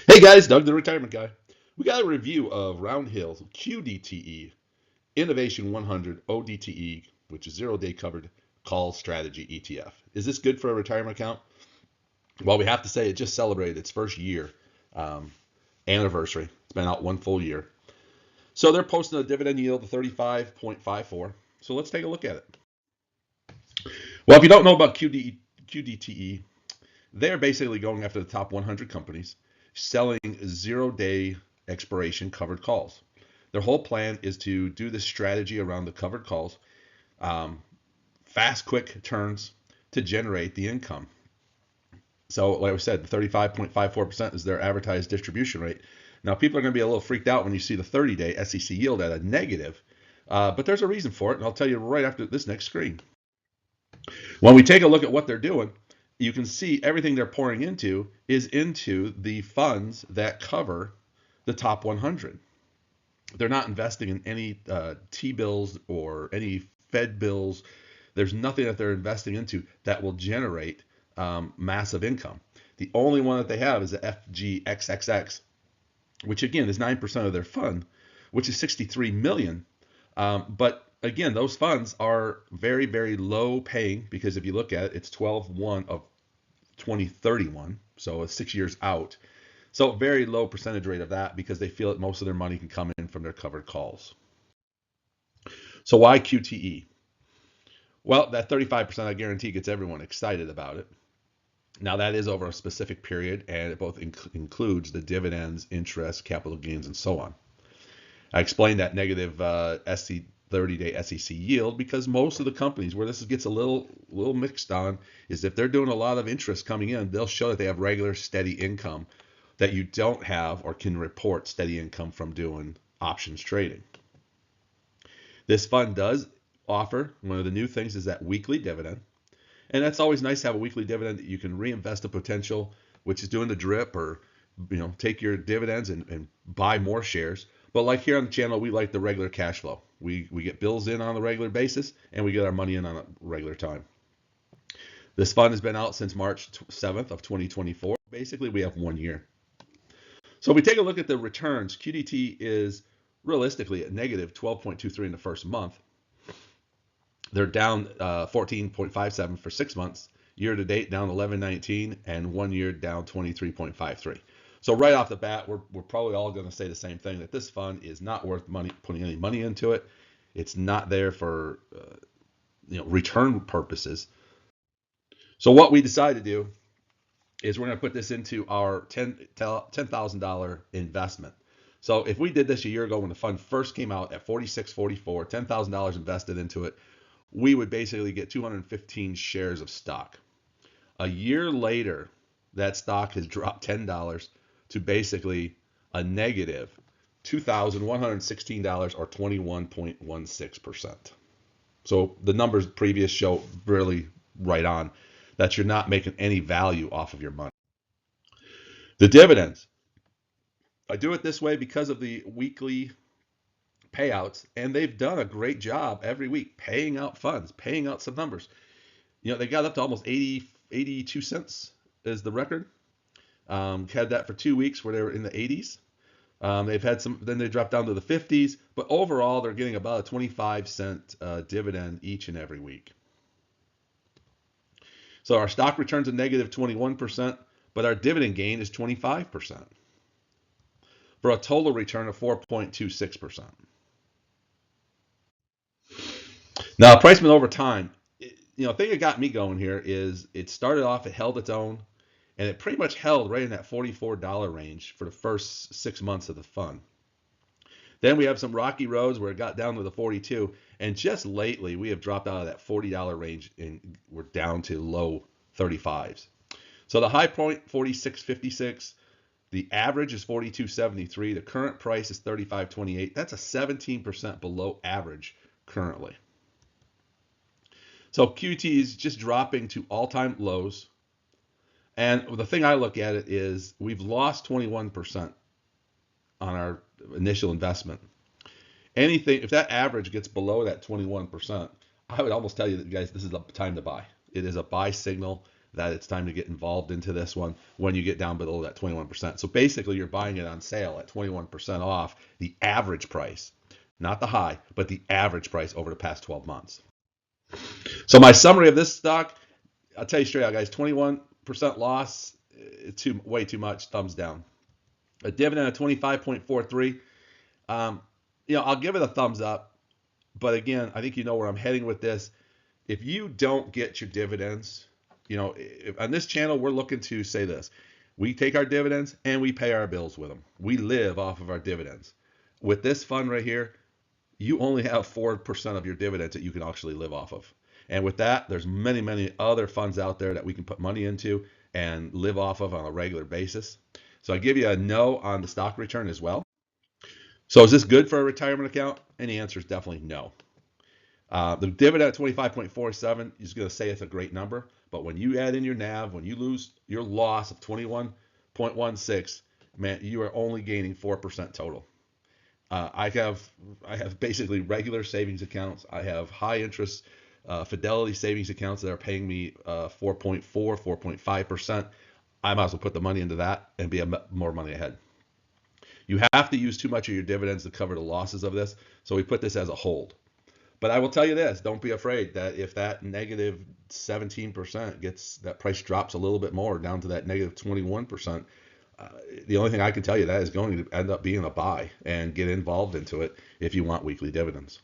Hey guys, Doug the Retirement Guy. We got a review of Roundhill's QDTE Innovation 100 ODTE, which is 0 day covered call strategy ETF. Is this good for a retirement account? Well, we have to say it just celebrated its first year um, anniversary. It's been out 1 full year. So they're posting a dividend yield of 35.54. So let's take a look at it. Well, if you don't know about QDTE, they're basically going after the top 100 companies, selling 0 day expiration covered calls. Their whole plan is to do this strategy around the covered calls, um, fast, quick turns to generate the income. So, like I said, the 35.54% is their advertised distribution rate. Now, people are going to be a little freaked out when you see the 30-day SEC yield at a negative, but there's a reason for it, and I'll tell you right after this next screen. When we take a look at what they're doing, you can see everything they're pouring into is into the funds that cover the top 100. They're not investing in any T-bills or any Fed bills. There's nothing that they're investing into that will generate massive income. The only one that they have is the FGXXX, which again is 9% of their fund, which is 63 million. But again, those funds are very, very low paying because if you look at it, it's 12/1 of 2031, so it's 6 years out. So very low percentage rate of that because they feel that most of their money can come in from their covered calls. So why QTE? Well, that 35% I guarantee gets everyone excited about it. Now that is over a specific period and it both includes the dividends, interest, capital gains, and so on. I explained that negative 30-day SEC yield because most of the companies where this gets a little mixed on is if they're doing a lot of interest coming in, they'll show that they have regular steady income that you don't have or can report steady income from doing options trading. This fund does offer, one of the new things is that weekly dividend. And that's always nice to have a weekly dividend that you can reinvest the potential, which is doing the drip or take your dividends and buy more shares. But like here on the channel, we like the regular cash flow. We get bills in on a regular basis and we get our money in on a regular time. This fund has been out since March 7th of 2024. Basically, we have 1 year. So if we take a look at the returns, QDT is realistically at negative 12.23 in the first month. They're down 14.57 for 6 months. Year to date down 11.19 and 1 year down 23.53. So right off the bat, we're probably all going to say the same thing, that this fund is not worth putting any money into it. It's not there for return purposes. So what we decided to do is we're going to put this into our $10,000 investment. So if we did this a year ago when the fund first came out at 46.44, $10,000 invested into it, we would basically get 215 shares of stock. A year later, that stock has dropped $10 to basically a negative $2,116 or 21.16%. So the numbers previous show really right on that you're not making any value off of your money. The dividends. I do it this way because of the weekly payouts, and they've done a great job every week paying out funds, paying out some numbers. They got up to almost 82 cents is the record. Had that for 2 weeks where they were in the 80s. They've had some, then they dropped down to the 50s, but overall they're getting about a 25-cent dividend each and every week. So our stock returns a negative 21%, but our dividend gain is 25% for a total return of 4.26%. Now, pricing over time, the thing that got me going here is it started off, it held its own, and it pretty much held right in that $44 range for the first 6 months of the fund. Then we have some rocky roads where it got down to the 42, and just lately we have dropped out of that $40 range and we're down to low 35s. So the high point 46.56, the average is 42.73, the current price is 35.28. That's a 17% below average currently. So QT is just dropping to all-time lows. And the thing I look at it is we've lost 21% on our initial investment. Anything, if that average gets below that 21%, I would almost tell you that, guys, this is the time to buy. It is a buy signal that it's time to get involved into this one when you get down below that 21%. So basically, you're buying it on sale at 21% off the average price, not the high, but the average price over the past 12 months. So my summary of this stock, I'll tell you straight out, guys, 21% loss, way too much, thumbs down. A dividend of 25.43. I'll give it a thumbs up, but again, I think you know where I'm heading with this. If you don't get your dividends, on this channel, we're looking to say this. We take our dividends and we pay our bills with them. We live off of our dividends. With this fund right here, you only have 4% of your dividends that you can actually live off of. And with that, there's many, many other funds out there that we can put money into and live off of on a regular basis. So I give you a no on the stock return as well. So is this good for a retirement account? And the answer is definitely no. The dividend at 25.47 is going to say it's a great number, but when you add in your NAV, when you lose your loss of 21.16, man, you are only gaining 4% total. I have basically regular savings accounts. I have high interest Fidelity savings accounts that are paying me 4.4, 4.5%. I might as well put the money into that and be more money ahead. You have to use too much of your dividends to cover the losses of this, so we put this as a hold. But I will tell you this, don't be afraid that if that negative 17% that price drops a little bit more down to that negative 21%, the only thing I can tell you that is going to end up being a buy, and get involved into it if you want weekly dividends.